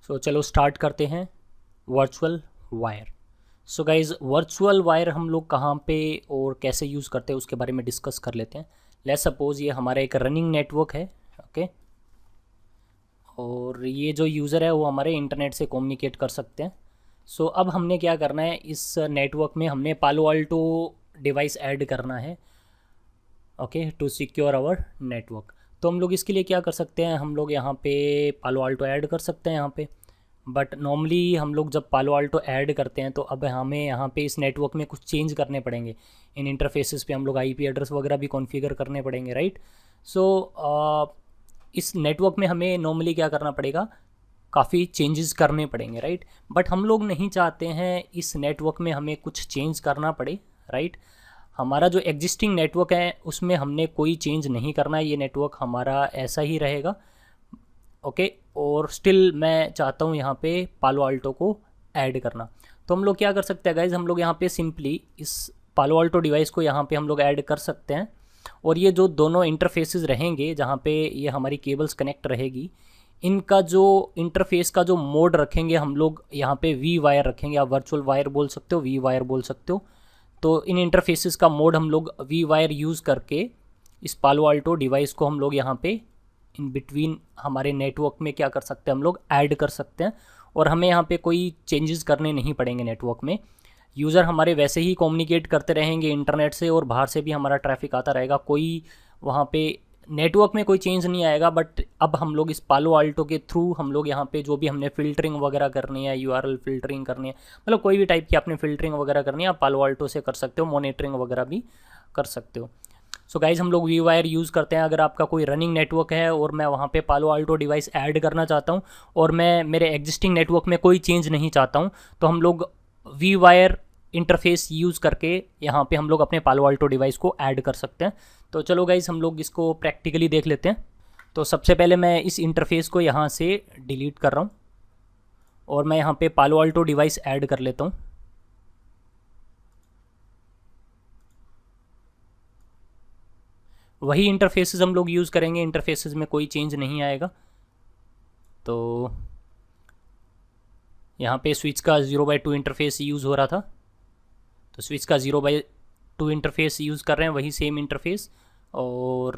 सो चलो स्टार्ट करते हैं virtual wire. So guys virtual wire हम लोग कहाँ पे और कैसे यूज़ करते हैं उसके बारे में डिस्कस कर लेते हैं। लेट्स सपोज ये हमारा एक रनिंग नेटवर्क है, ओके, और ये जो यूज़र है वो हमारे इंटरनेट से कम्युनिकेट कर सकते हैं। सो अब हमने क्या करना है, इस नेटवर्क में हमने पालो अल्टो डिवाइस ऐड करना है, okay, to secure our network. तो हम लोग इसके लिए क्या कर सकते हैं, हम लोग यहाँ पे पालो अल्टो ऐड कर सकते हैं यहाँ पे। बट नॉर्मली हम लोग जब पालो अल्टो ऐड करते हैं तो अब हमें यहाँ पे इस नेटवर्क में कुछ चेंज करने पड़ेंगे। इन इंटरफेसेस पे हम लोग आईपी एड्रेस वगैरह भी कॉन्फ़िगर करने पड़ेंगे, राइट। सो इस नेटवर्क में हमें नॉर्मली क्या करना पड़ेगा, काफ़ी चेंजेस करने पड़ेंगे, राइट। बट हम लोग नहीं चाहते हैं इस नेटवर्क में हमें कुछ चेंज करना पड़े, राइट। हमारा जो एग्जिस्टिंग नेटवर्क है उसमें हमने कोई चेंज नहीं करना है, ये नेटवर्क हमारा ऐसा ही रहेगा, ओके। और स्टिल मैं चाहता हूँ यहाँ पे पालो अल्टो को ऐड करना। तो हम लोग क्या कर सकते हैं गाइज, हम लोग यहाँ पे सिंपली इस पालो अल्टो डिवाइस को यहाँ पे हम लोग ऐड कर सकते हैं। और ये जो दोनों इंटरफेसेस रहेंगे जहाँ पे ये हमारी केबल्स कनेक्ट रहेगी, इनका जो इंटरफेस का जो मोड रखेंगे हम लोग यहाँ पे वी वायर रखेंगे। आप वर्चुअल वायर बोल सकते हो, वी वायर बोल सकते हो। तो इन इंटरफेसेस का मोड हम लोग वी वायर यूज़ करके इस पालो अल्टो डिवाइस को हम लोग यहाँ पे इन बिटवीन हमारे नेटवर्क में क्या कर सकते हैं, हम लोग ऐड कर सकते हैं। और हमें यहाँ पे कोई चेंजेस करने नहीं पड़ेंगे नेटवर्क में। यूज़र हमारे वैसे ही कम्युनिकेट करते रहेंगे इंटरनेट से, और बाहर से भी हमारा ट्रैफिक आता रहेगा। कोई वहाँ पे नेटवर्क में कोई चेंज नहीं आएगा। बट अब हम लोग इस पालो अल्टो के थ्रू हम लोग यहाँ पे जो भी हमने फ़िल्टरिंग वगैरह करनी है, यूआरएल फ़िल्टरिंग करनी है, मतलब कोई भी टाइप की आपने फ़िल्टरिंग वगैरह करनी है, आप पालो अल्टो से कर सकते हो। मॉनिटरिंग वगैरह भी कर सकते हो। सो गाइज़ हम लोग वी वायर यूज़ करते हैं। अगर आपका कोई रनिंग नेटवर्क है और मैं वहाँ पे पालो अल्टो डिवाइस ऐड करना चाहता हूँ और मैं मेरे एग्जिस्टिंग नेटवर्क में कोई चेंज नहीं चाहता हूँ, तो हम लोग वी वायर इंटरफेस यूज़ करके यहाँ पे हम लोग अपने पालो अल्टो डिवाइस को ऐड कर सकते हैं। तो चलो गाइज़ हम लोग इसको प्रैक्टिकली देख लेते हैं। तो सबसे पहले मैं इस इंटरफेस को यहाँ से डिलीट कर रहा हूँ और मैं यहाँ पे पालो अल्टो डिवाइस ऐड कर लेता हूँ। वही इंटरफेसेस हम लोग यूज़ करेंगे, इंटरफेसेस में कोई चेंज नहीं आएगा। तो यहाँ पे स्विच का 0/2 इंटरफेस यूज़ हो रहा था, तो स्विच का 0/2 इंटरफेस यूज़ कर रहे हैं, वही सेम इंटरफेस। और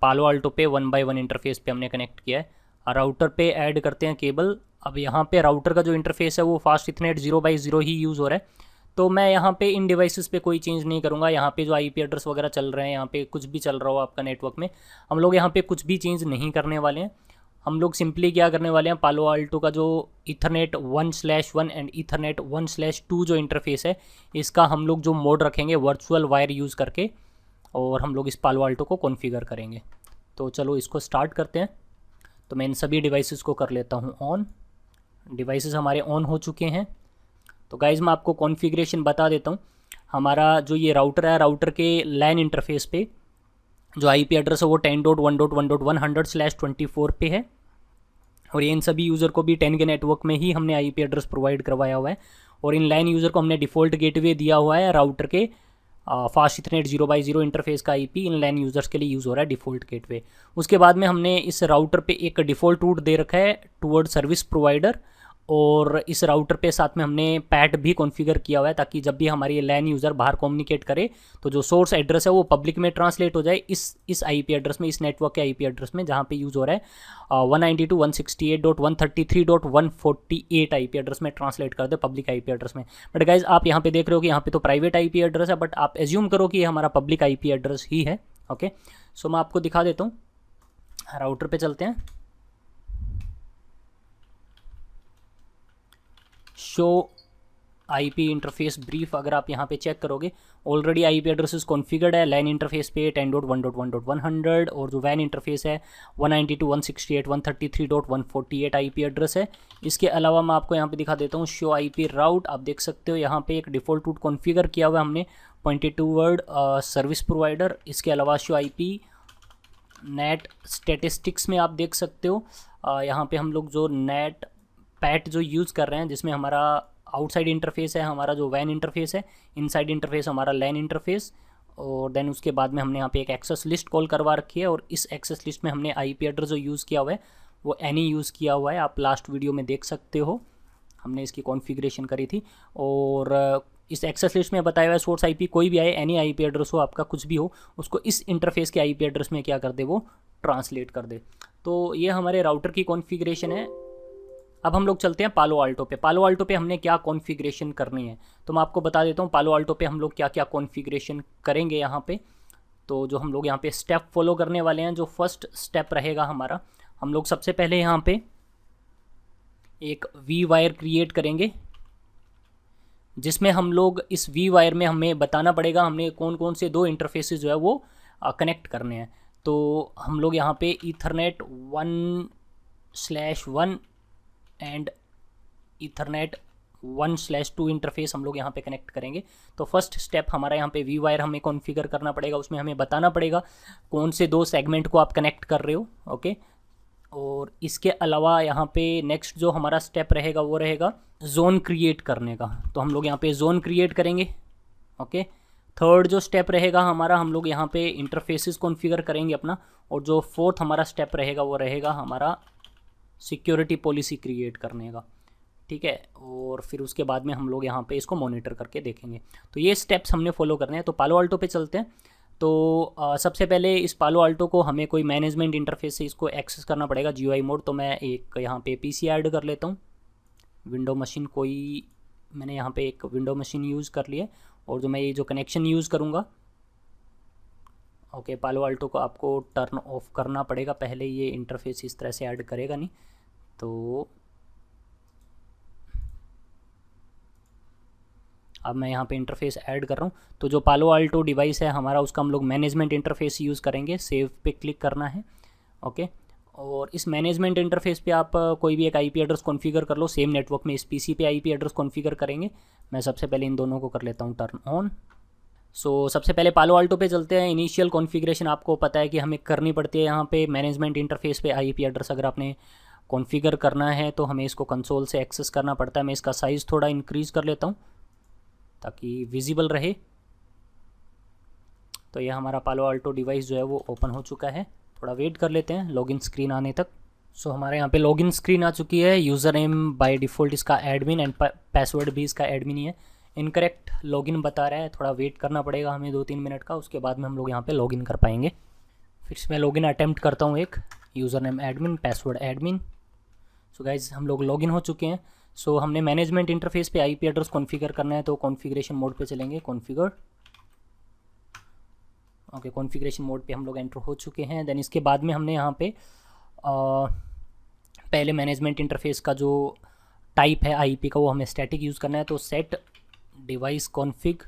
पालो अल्टो पे 1/1 इंटरफेस पे हमने कनेक्ट किया है। और राउटर पे ऐड करते हैं केबल। अब यहाँ पे राउटर का जो इंटरफेस है वो फास्ट इथरनेट 0/0 ही यूज़ हो रहा है। तो मैं यहाँ पे इन डिवाइसेस पे कोई चेंज नहीं करूँगा। यहाँ पे जो आईपी एड्रेस वगैरह चल रहे हैं, यहाँ पे कुछ भी चल रहा हो आपका नेटवर्क में, हम लोग यहाँ पे कुछ भी चेंज नहीं करने वाले हैं। हम लोग सिंपली क्या करने वाले हैं, पालो अल्टो का जो ईथरनेट 1/1 एंड ईथरनेट 1/2 जो इंटरफेस है, इसका हम लोग जो मोड रखेंगे वर्चुअल वायर यूज़ करके, और हम लोग इस पालो अल्टो को कॉन्फ़िगर करेंगे। तो चलो इसको स्टार्ट करते हैं। तो मैं इन सभी डिवाइसेस को कर लेता हूँ ऑन। डिवाइसेस हमारे ऑन हो चुके हैं। तो गाइज़ मैं आपको कॉन्फ़िगरेशन बता देता हूँ। हमारा जो ये राउटर है, राउटर के लैन इंटरफेस पे जो आईपी एड्रेस है वो 10.1.1.100/24 पे है। और ये इन सभी यूज़र को भी 10 के नेटवर्क में ही हमने आईपी एड्रेस प्रोवाइड करवाया हुआ है। और इन लाइन यूज़र को हमने डिफ़ॉल्ट गेटवे दिया हुआ है राउटर के फास्ट इथरनेट 0/0 इंटरफेस का आईपी इन लाइन यूज़र्स के लिए यूज़ हो रहा है डिफ़ॉल्ट गेटवे। उसके बाद में हमने इस राउटर पे एक डिफ़ॉल्ट रूट दे रखा है टूवर्ड सर्विस प्रोवाइडर। और इस राउटर पे साथ में हमने पैट भी कॉन्फ़िगर किया हुआ है, ताकि जब भी हमारी लैन यूज़र बाहर कम्युनिकेट करे तो जो सोर्स एड्रेस है वो पब्लिक में ट्रांसलेट हो जाए इस आईपी एड्रेस में, इस नेटवर्क के आईपी एड्रेस में जहाँ पे यूज़ हो रहा है 192.168.133.148 आईपी एड्रेस में ट्रांसलेट कर दे पब्लिक आईपी एड्रेस में। बट गाइज आप यहाँ पे देख रहे हो कि यहाँ पे तो प्राइवेट आईपी एड्रेस है, बट आप एज्यूम करो कि ये हमारा पब्लिक आईपी एड्रेस ही है, ओके। सो मैं आपको दिखा देता हूँ। राउटर पे चलते हैं, शो आईपी इंटरफेस ब्रीफ। अगर आप यहाँ पे चेक करोगे ऑलरेडी आईपी एड्रेसेस कॉन्फ़िगर्ड है लैन इंटरफेस पे 10.1.1.100, और जो वैन इंटरफेस है 192.168.133.148 आईपी एड्रेस है। इसके अलावा मैं आपको यहाँ पे दिखा देता हूँ शो आईपी राउट। आप देख सकते हो यहाँ पे एक डिफ़ॉल्ट रूट कॉन्फ़िगर किया हुआ है हमने पॉइंटेड टूवर्ड सर्विस प्रोवाइडर। इसके अलावा शो आईपी नेट स्टेटिस्टिक्स में आप देख सकते हो यहाँ पे हम लोग जो नेट पैट जो यूज़ कर रहे हैं, जिसमें हमारा आउटसाइड इंटरफेस है हमारा जो वैन इंटरफेस है, इनसाइड इंटरफेस हमारा लैन इंटरफेस। और देन उसके बाद में हमने यहाँ पे एक एक्सेस लिस्ट कॉल करवा रखी है, और इस एक्सेस लिस्ट में हमने आईपी एड्रेस जो यूज़ किया हुआ है वो एनी यूज़ किया हुआ है, आप लास्ट वीडियो में देख सकते हो, हमने इसकी कॉन्फ़िगरेशन करी थी। और इस एक्सेस लिस्ट में बताया हुआ है सोर्स आईपी कोई भी आए, एनी आईपी एड्रेस हो आपका, कुछ भी हो, उसको इस इंटरफेस के आईपी एड्रेस में क्या कर दे, वो ट्रांसलेट कर दे। तो ये हमारे राउटर की कॉन्फ़िगरेशन है। अब हम लोग चलते हैं पालो आल्टो पे। पालो आल्टो पे हमने क्या कॉन्फ़िगरेशन करनी है, तो मैं आपको बता देता हूँ पालो आल्टो पे हम लोग क्या क्या कॉन्फ़िगरेशन करेंगे यहाँ पे। तो जो हम लोग यहाँ पे स्टेप फॉलो करने वाले हैं, जो फर्स्ट स्टेप रहेगा हमारा, हम लोग सबसे पहले यहाँ पे एक वी वायर क्रिएट करेंगे, जिसमें हम लोग इस वी वायर में हमें बताना पड़ेगा हमने कौन कौन से 2 इंटरफेसेस जो है वो कनेक्ट करने हैं। तो हम लोग यहाँ पे ईथरनेट 1/1 एंड ईथरनेट 1/2 इंटरफेस हम लोग यहाँ पे कनेक्ट करेंगे। तो फर्स्ट स्टेप हमारा यहाँ पे वी वायर हमें कॉन्फ़िगर करना पड़ेगा, उसमें हमें बताना पड़ेगा कौन से 2 सेगमेंट को आप कनेक्ट कर रहे हो। ओके, और इसके अलावा यहाँ पे नेक्स्ट जो हमारा स्टेप रहेगा वो रहेगा जोन क्रिएट करने का। तो हम लोग यहाँ पे जोन क्रिएट करेंगे। ओके, थर्ड जो स्टेप रहेगा हमारा, हम लोग यहाँ पे इंटरफेसेस कॉन्फ़िगर करेंगे अपना। और जो फोर्थ हमारा स्टेप रहेगा वो रहेगा हमारा सिक्योरिटी पॉलिसी क्रिएट करने का। ठीक है, और फिर उसके बाद में हम लोग यहाँ पे इसको मॉनिटर करके देखेंगे। तो ये स्टेप्स हमने फॉलो करने हैं। तो पालो आल्टो पे चलते हैं। तो सबसे पहले इस पालो आल्टो को हमें कोई मैनेजमेंट इंटरफेस से इसको एक्सेस करना पड़ेगा, GUI मोड। तो मैं एक यहाँ पे PC ऐड कर लेता हूँ, विंडो मशीन कोई, मैंने यहाँ पे एक विंडो मशीन यूज़ कर लिया। और जो मैं ये जो कनेक्शन यूज़ करूँगा, ओके, पालो आल्टो को आपको टर्न ऑफ करना पड़ेगा, पहले ये इंटरफेस इस तरह से ऐड करेगा नहीं। तो अब मैं यहाँ पे इंटरफेस ऐड कर रहा हूँ। तो जो पालो आल्टो डिवाइस है हमारा, उसका हम लोग मैनेजमेंट इंटरफेस यूज़ करेंगे। सेव पे क्लिक करना है। ओके, और इस मैनेजमेंट इंटरफेस पे आप कोई भी एक आईपी एड्रेस कॉन्फ़िगर कर लो। सेम नेटवर्क में इस पीसी पे आईपी एड्रेस कॉन्फ़िगर करेंगे। मैं सबसे पहले इन दोनों को कर लेता हूँ टर्न ऑन। सो सबसे पहले पालो आल्टो पे चलते हैं। इनिशियल कॉन्फ़िगरेशन आपको पता है कि हमें करनी पड़ती है यहाँ पे मैनेजमेंट इंटरफेस पे आईपी एड्रेस अगर आपने कॉन्फ़िगर करना है तो हमें इसको कंसोल से एक्सेस करना पड़ता है। मैं इसका साइज़ थोड़ा इंक्रीज़ कर लेता हूँ ताकि विजिबल रहे। तो ये हमारा पालो आल्टो डिवाइस जो है वो ओपन हो चुका है। थोड़ा वेट कर लेते हैं लॉगिन स्क्रीन आने तक। सो हमारे यहाँ पे लॉगिन स्क्रीन आ चुकी है। यूज़र नेम बाय डिफ़ॉल्ट इसका एडमिन एंड पासवर्ड भी इसका एडमिन ही है। इनकरेक्ट लॉगिन बता रहा है, थोड़ा वेट करना पड़ेगा हमें 2-3 मिनट का, उसके बाद में हम लोग यहाँ पे लॉगिन कर पाएंगे। फिर से मैं लॉगिन अटैम्प्ट करता हूँ, एक user name admin, password admin. So guys हम लोग लॉगिन हो चुके हैं। सो हमने मैनेजमेंट इंटरफेस पे आईपी एड्रेस कॉन्फ़िगर करना है, तो कॉन्फ़िगरेशन मोड पे चलेंगे, कॉन्फ़िगर। ओके, कॉन्फ़िगरेशन मोड पे हम लोग एंटर हो चुके हैं। देन इसके बाद में हमने यहाँ पे पहले मैनेजमेंट इंटरफेस का जो टाइप है आईपी का वो हमें स्टैटिक यूज़ करना है। तो set device config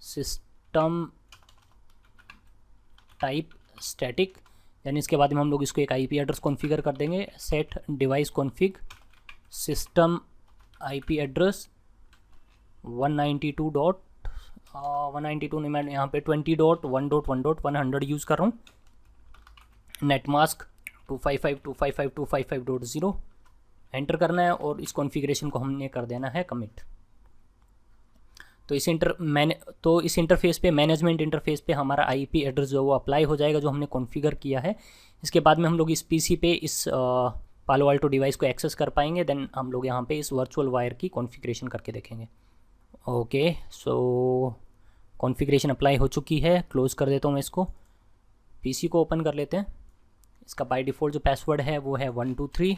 system type static. यानी इसके बाद में हम लोग इसको एक आईपी एड्रेस कॉन्फ़िगर कर देंगे, set device config system IP address 192 नहीं, मैं यहाँ पे 20.1.1.100 यूज़ कर रहा हूँ। नेट मास्क 255.255.255.0 एंटर करना है और इस कॉन्फ़िगरेशन को हमने कर देना है कमिट। तो इस इंटरफेस पे मैनेजमेंट इंटरफेस पे हमारा आईपी एड्रेस जो है वो अप्लाई हो जाएगा, जो हमने कॉन्फ़िगर किया है। इसके बाद में हम लोग इस पीसी पे इस पालो आल्टो डिवाइस को एक्सेस कर पाएंगे। देन हम लोग यहाँ पे इस वर्चुअल वायर की कॉन्फ़िगरेशन करके देखेंगे। ओके, सो कॉन्फ़िगरेशन अप्लाई हो चुकी है। क्लोज़ कर देता हूँ मैं इसको। पीसी को ओपन कर लेते हैं। इसका बाय डिफ़ॉल्ट जो पासवर्ड है वो है 123।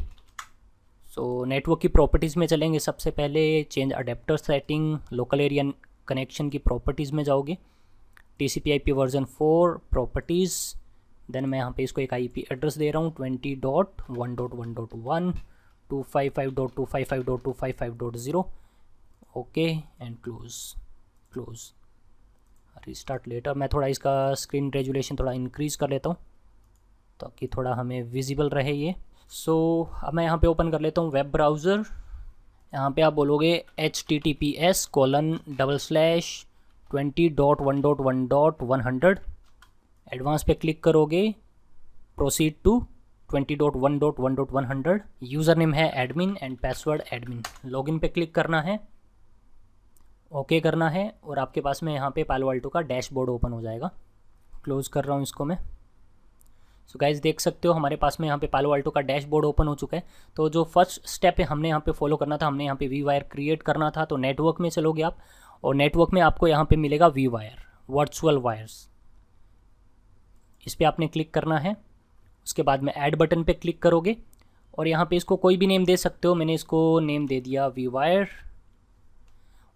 सो नेटवर्क की प्रॉपर्टीज़ में चलेंगे। सबसे पहले change adapter setting, local area connection की प्रॉपर्टीज़ में जाओगे, TCP/IP वर्जन 4 प्रॉपर्टीज़। देन मैं यहाँ पे इसको एक आईपी एड्रेस दे रहा हूँ 20.1.1.1 255.255.255.0। Okay and close. Restart later. मैं थोड़ा इसका स्क्रीन रेजुलेशन थोड़ा इंक्रीज़ कर लेता हूँ ताकि थोड़ा हमें विजिबल रहे ये। सो अब मैं यहाँ पे ओपन कर लेता हूँ वेब ब्राउज़र। यहाँ पे आप बोलोगे https:/20.1.1.100। एडवांस पे क्लिक करोगे, प्रोसीड टू 20.1.1.100। यूज़र नेम है admin and password admin. Login पे क्लिक करना है, ओके करना है और आपके पास में यहाँ पे पालो आल्टो का डैशबोर्ड ओपन हो जाएगा। क्लोज़ कर रहा हूँ इसको मैं। सो गाइज देख सकते हो हमारे पास में यहाँ पे पालो अल्टो का डैशबोर्ड ओपन हो चुका है। तो जो फर्स्ट स्टेप है हमने यहाँ पे फॉलो करना था, हमने यहाँ पे वी वायर क्रिएट करना था। तो नेटवर्क में चलोगे आप और नेटवर्क में आपको यहाँ पे मिलेगा वी वायर, वर्चुअल वायर्स, इस पर आपने क्लिक करना है। उसके बाद में ऐड बटन पे क्लिक करोगे और यहाँ पे इसको कोई भी नेम दे सकते हो। मैंने इसको नेम दे दिया वी वायर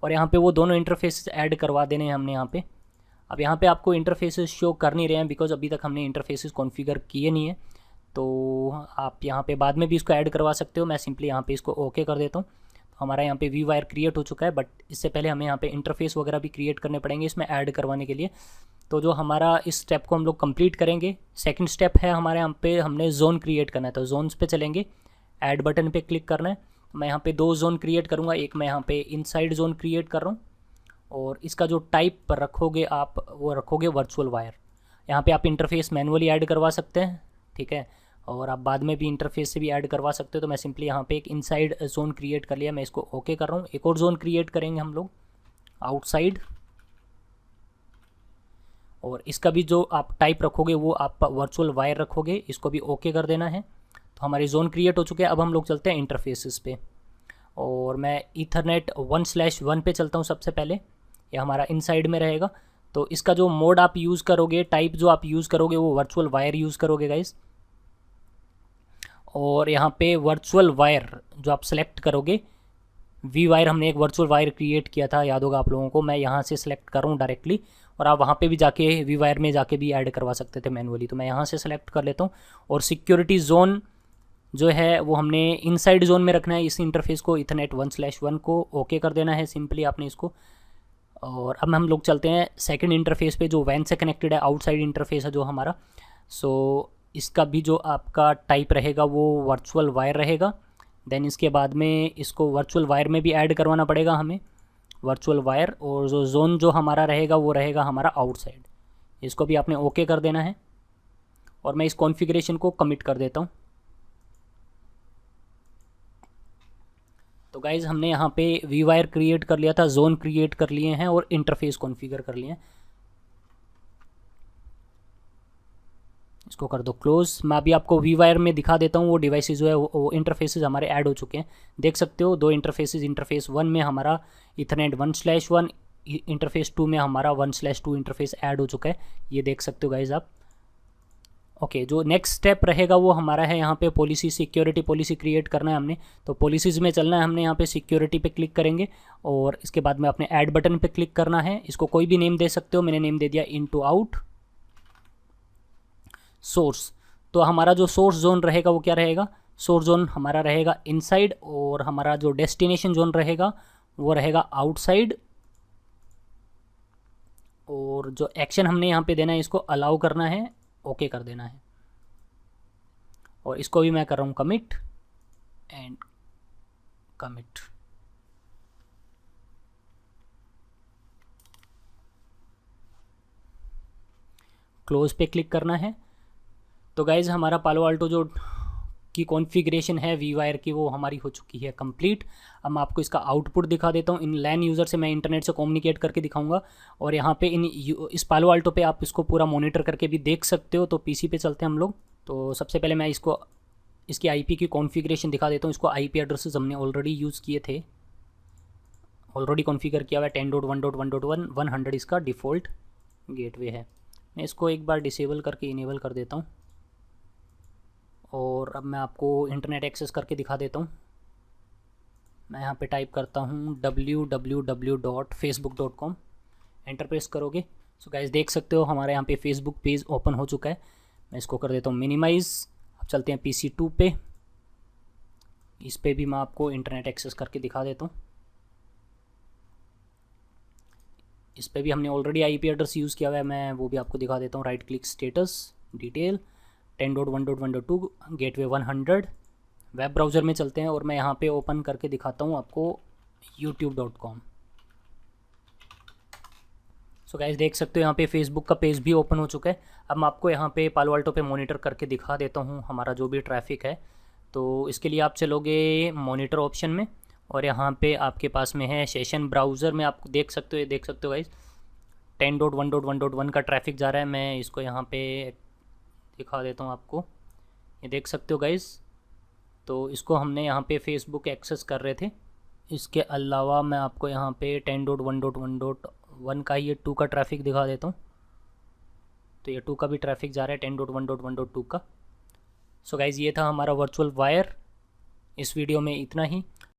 और यहाँ पे वो दोनों इंटरफेस ऐड करवा देने हैं हमने यहाँ पे। अब यहाँ पे आपको इंटरफेसेस शो कर नहीं रहे हैं बिकॉज अभी तक हमने इंटरफेसेस कॉन्फ़िगर किए नहीं है। तो आप यहाँ पे बाद में भी इसको ऐड करवा सकते हो। मैं सिंपली यहाँ पे इसको ओके कर देता हूँ। तो हमारा यहाँ पे वी वायर क्रिएट हो चुका है, बट इससे पहले हमें यहाँ पे इंटरफेस वगैरह भी क्रिएट करने पड़ेंगे इसमें ऐड करवाने के लिए। तो जो हमारा इस स्टेप को हम लोग कंप्लीट करेंगे, सेकंड स्टेप है हमारे यहाँ पे हमने जोन क्रिएट करना है। तो जोन्स पे चलेंगे, ऐड बटन पे क्लिक करना है। मैं यहाँ पे 2 जोन क्रिएट करूँगा, एक मैं यहाँ पे इनसाइड जोन क्रिएट कर रहा हूँ और इसका जो टाइप रखोगे आप वो रखोगे वर्चुअल वायर। यहाँ पे आप इंटरफेस मैनुअली ऐड करवा सकते हैं, ठीक है, और आप बाद में भी इंटरफेस से भी ऐड करवा सकते हो। तो मैं सिंपली यहाँ पे एक इनसाइड जोन क्रिएट कर लिया, मैं इसको ओके कर रहा हूँ। एक और जोन क्रिएट करेंगे हम लोग आउटसाइड, और इसका भी जो आप टाइप रखोगे वो आप वर्चुअल वायर रखोगे, इसको भी ओके कर देना है। तो हमारे जोन क्रिएट हो चुके हैं। अब हम लोग चलते हैं इंटरफेसेस पे और मैं ईथरनेट 1/1 पे चलता हूँ सबसे पहले। ये हमारा इनसाइड में रहेगा। तो इसका जो मोड आप यूज़ करोगे, टाइप जो आप यूज़ करोगे वो वर्चुअल वायर यूज़ करोगे गाइस। और यहाँ पे वर्चुअल वायर जो आप सेलेक्ट करोगे, वी वायर हमने एक वर्चुअल वायर क्रिएट किया था, याद होगा आप लोगों को। मैं यहाँ से सेलेक्ट कर रहा हूँ डायरेक्टली, और आप वहाँ पे भी जाके वी वायर में जाके भी ऐड करवा सकते थे मैनुअली। तो मैं यहाँ से सेलेक्ट कर लेता हूँ। और सिक्योरिटी जोन जो है वो हमने इनसाइड जोन में रखना है। इस इंटरफेस को ईथरनेट 1/1 को ओके कर देना है सिंपली आपने इसको। और अब हम लोग चलते हैं सेकंड इंटरफेस पे जो वैन से कनेक्टेड है, आउटसाइड इंटरफेस है जो हमारा। सो इसका भी जो आपका टाइप रहेगा वो वर्चुअल वायर रहेगा। देन इसके बाद में इसको वर्चुअल वायर में भी ऐड करवाना पड़ेगा हमें, वर्चुअल वायर। और जो जोन जो हमारा रहेगा वो रहेगा हमारा आउटसाइड, इसको भी आपने ओके कर देना है। और मैं इस कॉन्फ़िगरेशन को कमिट कर देता हूँ। तो गाइज़ हमने यहाँ पे वी वायर क्रिएट कर लिया था, जोन क्रिएट कर लिए हैं और इंटरफेस कॉन्फ़िगर कर लिए हैं। इसको कर दो क्लोज। मैं अभी आपको वी वायर में दिखा देता हूँ वो डिवाइसेस जो है वो इंटरफेसेस हमारे ऐड हो चुके हैं। देख सकते हो 2 इंटरफेसेस, इंटरफेस 1 में हमारा इथरनेट 1/1, इंटरफेस 2 में हमारा 1/2 इंटरफेस ऐड हो चुका है, ये देख सकते हो गाइज आप। ओके, जो नेक्स्ट स्टेप रहेगा वो हमारा है यहाँ पे पॉलिसी, सिक्योरिटी पॉलिसी क्रिएट करना है हमने। तो पॉलिसीज़ में चलना है हमने, यहाँ पे सिक्योरिटी पे क्लिक करेंगे और इसके बाद में अपने ऐड बटन पे क्लिक करना है। इसको कोई भी नेम दे सकते हो, मैंने नेम दे दिया इनटू आउट सोर्स। तो हमारा जो सोर्स जोन रहेगा वो क्या रहेगा, सोर्स जोन हमारा रहेगा इनसाइड, और हमारा जो डेस्टिनेशन जोन रहेगा वो रहेगा आउटसाइड। और जो एक्शन हमने यहाँ पे देना है इसको अलाउ करना है, ओके कर देना है। और इसको भी मैं कर रहा हूँ कमिट एंड कमिट। क्लोज पे क्लिक करना है। तो गाइज हमारा पालो अल्टो जो की कॉन्फ़िगरेशन है वी वायर की वो हमारी हो चुकी है कंप्लीट। अब मैं आपको इसका आउटपुट दिखा देता हूँ। इन लैन यूज़र से मैं इंटरनेट से कम्युनिकेट करके दिखाऊंगा, और यहाँ पे इस पालो अल्टो पे आप इसको पूरा मॉनिटर करके भी देख सकते हो। तो पीसी पे चलते हैं हम लोग। तो सबसे पहले मैं इसकी आईपी की कॉन्फ़िगरेशन दिखा देता हूँ। इसको आईपी एड्रेसेस हमने ऑलरेडी यूज़ किए थे, ऑलरेडी कॉन्फ़िगर किया हुआ है। 10.1.1.1 100 इसका डिफ़ॉल्ट गेटवे है। मैं इसको एक बार डिसेबल करके इनेबल कर देता हूँ, और अब मैं आपको इंटरनेट एक्सेस करके दिखा देता हूँ। मैं यहाँ पे टाइप करता हूँ www.facebook.com, एंटर प्रेस करोगे। सो गाइस देख सकते हो हमारे यहाँ पे फेसबुक पेज ओपन हो चुका है। मैं इसको कर देता हूँ मिनिमाइज़। अब चलते हैं PC2 पे। इस पे भी मैं आपको इंटरनेट एक्सेस करके दिखा देता हूँ। इस पे भी हमने ऑलरेडी आईपी एड्रेस यूज़ किया हुआ है, मैं वो भी आपको दिखा देता हूँ। Right click status detail 10.1.1.2 gateway 100। Web browser में चलते हैं और मैं यहाँ पे ओपन करके दिखाता हूँ आपको youtube.com। सो गाइस देख सकते हो यहाँ पे फेसबुक का पेज भी ओपन हो चुका है। अब मैं आपको यहाँ पे पालो अल्टो पे मॉनिटर करके दिखा देता हूँ हमारा जो भी ट्रैफिक है। तो इसके लिए आप चलोगे मॉनिटर ऑप्शन में, और यहाँ पे आपके पास में है सेशन ब्राउज़र में। आप देख सकते हो गाइस 10.1.1.1 का ट्रैफिक जा रहा है। मैं इसको यहाँ पे दिखा देता हूँ आपको, ये देख सकते हो गाइस। तो इसको हमने यहाँ पे फेसबुक एक्सेस कर रहे थे। इसके अलावा मैं आपको यहाँ पे 10.1.1.1 का ये 2 का ट्रैफिक दिखा देता हूँ। तो ये 2 का भी ट्रैफिक जा रहा है 10.1.1.2 का। सो गाइज़ ये था हमारा वर्चुअल वायर। इस वीडियो में इतना ही।